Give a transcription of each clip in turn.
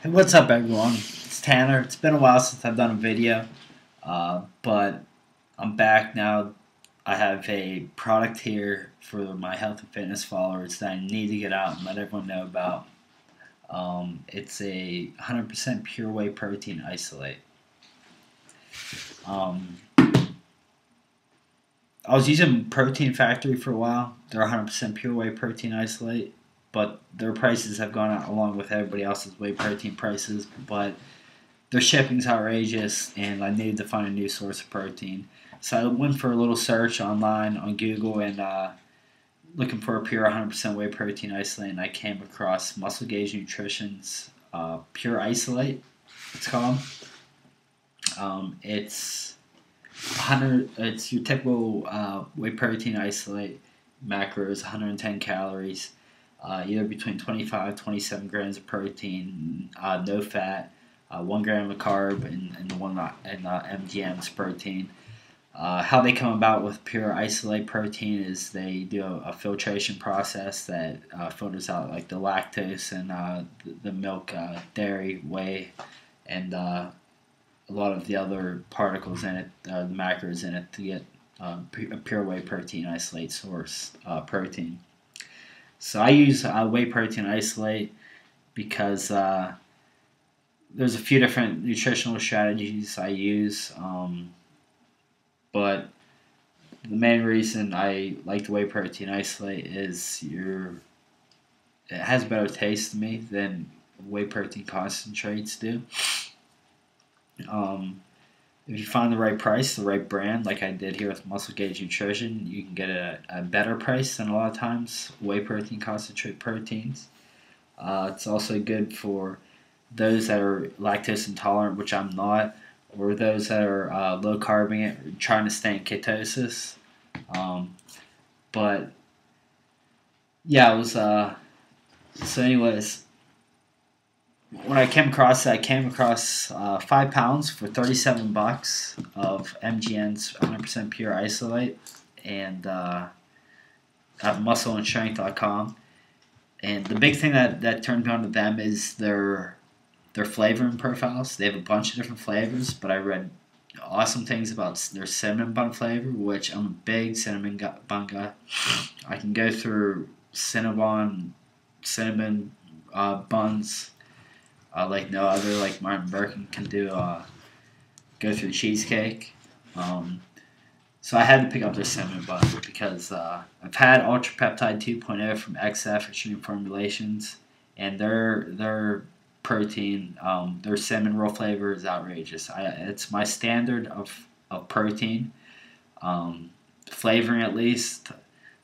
Hey, what's up, everyone? It's Tanner. It's been a while since I've done a video, but I'm back now. I have a product here for my health and fitness followers that I need to get out and let everyone know about. It's a 100% pure whey protein isolate. I was using Protein Factory for a while. They're 100% pure whey protein isolate, but their prices have gone up along with everybody else's whey protein prices. But their shipping's outrageous, and I needed to find a new source of protein. So I went for a little search online on Google and looking for a pure 100% whey protein isolate, and I came across Muscle Gauge Nutrition's Pure Isolate. It's called. It's your typical whey protein isolate. Macros 110 calories, either between 25 27 grams of protein, no fat, 1 gram of carb, and MGNs protein. How they come about with pure isolate protein is they do a filtration process that filters out like the lactose and the milk, dairy, whey, and a lot of the other particles in it, the macros in it, to get a pure whey protein isolate source protein. So I use whey protein isolate because there's a few different nutritional strategies I use, but the main reason I like the whey protein isolate is it has better taste to me than whey protein concentrates do. If you find the right price, the right brand, like I did here with Muscle Gauge Nutrition, you can get a better price than a lot of times whey protein concentrate proteins. It's also good for those that are lactose intolerant, which I'm not, or those that are low carbing it, trying to stay in ketosis. But yeah, it was so. Anyways, when I came across it, I came across 5 pounds for $37 of MGNs 100% pure isolate, and at muscleandstrength.com. And the big thing that turned me on to them is their flavoring profiles. They have a bunch of different flavors, but I read awesome things about their cinnamon bun flavor, which I'm a big cinnamon bun guy. I can go through cinnamon buns like no other. Like Martin Birkin can do go through cheesecake. So I had to pick up their cinnamon bun because I've had Ultra Peptide 2.0 from XF Extreme Formulations, and their protein, their cinnamon roll flavor is outrageous. It's my standard of protein, flavoring at least.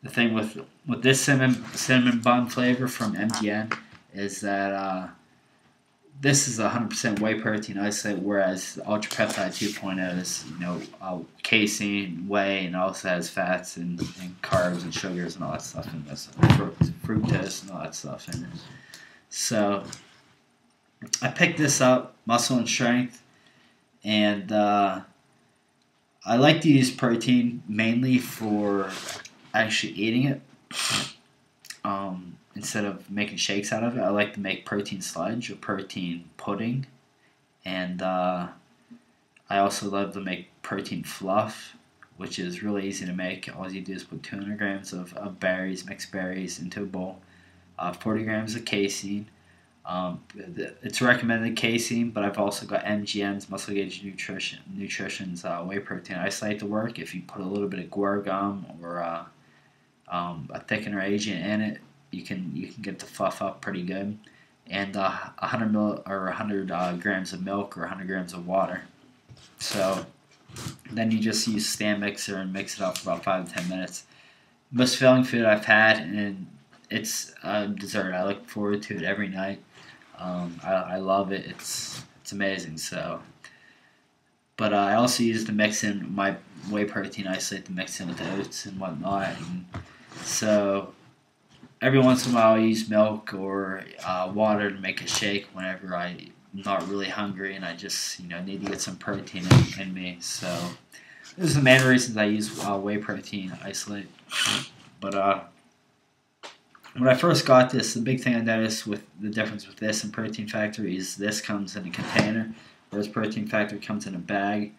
The thing with this cinnamon bun flavor from MGN is that this is 100% whey protein isolate, whereas the Ultra Peptide 2.0 is, casein, whey, and also has fats and carbs and sugars and all that stuff in this, fructose and all that stuff in it. So I picked this up, Muscle and Strength, and I like to use protein mainly for actually eating it. Instead of making shakes out of it, I like to make protein sludge or protein pudding, and I also love to make protein fluff, which is really easy to make. All you do is put 200 grams of berries, mixed berries, into a bowl, 40 grams of casein. It's recommended casein, but I've also got MGNs, Muscle Gauge Nutrition's whey protein isolate to work. If you put a little bit of guar gum or a thickener agent in it, you can get the fluff up pretty good, and 100 grams of milk or 100 grams of water. So then you just use stand mixer and mix it up for about 5 to 10 minutes. Most filling food I've had, and it's a dessert. I look forward to it every night. I love it. It's amazing. So, but I also use to mix in my whey protein isolate to mix in with oats and whatnot. And so every once in a while I use milk or water to make a shake whenever I'm not really hungry and I just need to get some protein in me. So those are the main reasons I use whey protein isolate. But When I first got this, the big thing I noticed with the difference with this and Protein Factory is this comes in a container, whereas Protein Factory comes in a bag.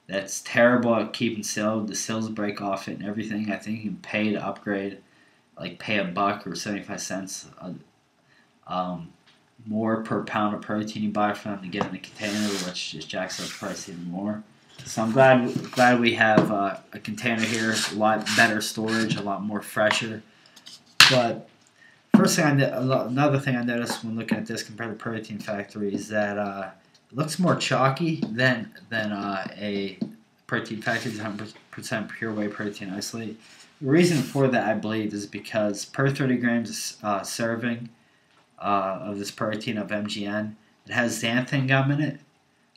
That's terrible at keeping sealed. The seals break off it and everything. I think you can pay to upgrade, like pay $1 or 75 cents more per pound of protein you buy from them to get in a container, which just jacks up the price even more. So I'm glad we have a container here, a lot better storage, a lot more fresher. But another thing I noticed when looking at this compared to Protein Factory is that it looks more chalky than a Protein Factory 100% pure whey protein isolate. The reason for that, I believe, is because per 30 grams serving of this protein of MGN, it has xanthan gum in it.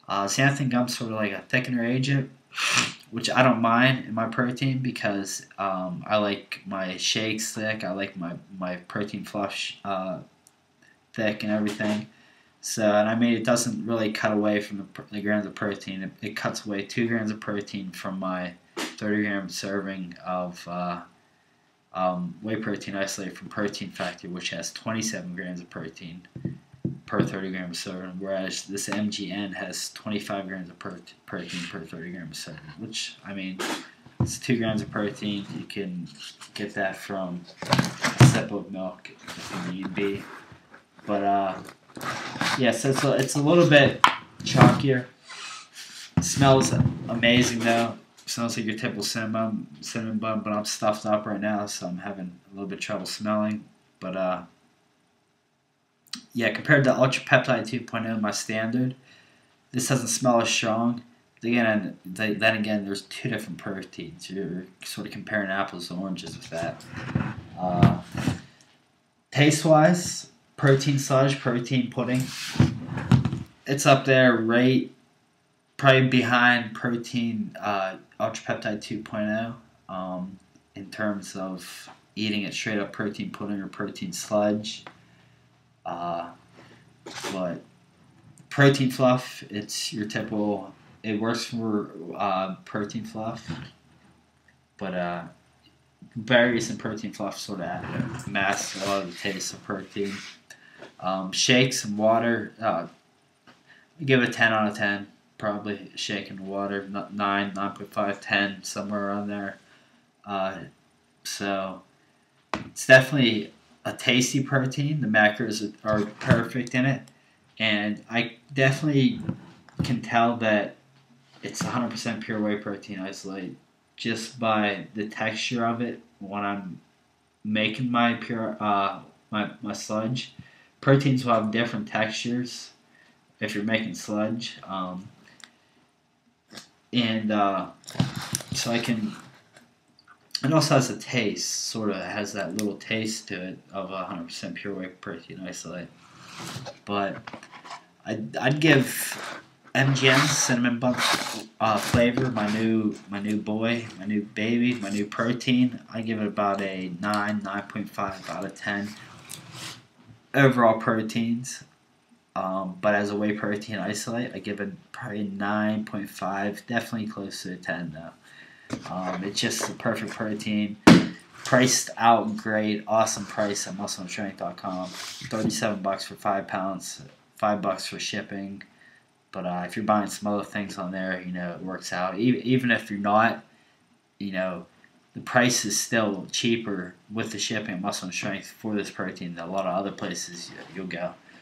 Xanthan gum's sort of like a thickener agent, which I don't mind in my protein because I like my shakes thick. I like my protein fluff thick and everything. So, and I mean, it doesn't really cut away from the grams of protein. It cuts away 2 grams of protein from my 30-gram serving of whey protein isolate from Protein Factory, which has 27 grams of protein per 30 grams of serving, whereas this MGN has 25 grams of protein per 30 grams of serving, which, I mean, it's 2 grams of protein. You can get that from a sip of milk if you need be. But, yeah, so it's a little bit chalkier. It smells amazing, though. It smells like your typical cinnamon bun, but I'm stuffed up right now, so I'm having a little bit of trouble smelling. But, yeah, compared to Ultra Peptide 2.0, my standard, this doesn't smell as strong. Then again, there's 2 different proteins. You're sort of comparing apples to oranges with that. Taste-wise, protein sludge, protein pudding, it's up there, right, probably behind protein Ultra Peptide 2.0 in terms of eating it straight up protein pudding or protein sludge. But protein fluff, it's your typical. It works for protein fluff, but berries and protein fluff sort of mask a lot of the taste of protein. Shakes and water, I give it a 10 out of 10. Probably shake and water, 9.5, 10, somewhere around there. So it's definitely a tasty protein. The macros are perfect in it, and I definitely can tell that it's 100% pure whey protein isolate just by the texture of it when I'm making my pure my sludge. Proteins will have different textures if you're making sludge, so I can. It also has a taste, sort of has that little taste to it of 100% pure whey protein isolate. But I'd give MGN cinnamon bun flavor, my new boy, my new baby, my new protein. I give it about a 9.5 out of 10 overall proteins. But as a whey protein isolate, I give it probably 9.5, definitely close to a 10 though. It's just the perfect protein, priced out great, awesome price at muscleandstrength.com. $37 for 5 pounds, $5 for shipping. But if you're buying some other things on there, it works out. Even if you're not, the price is still cheaper with the shipping at Muscle and Strength for this protein than a lot of other places you'll go.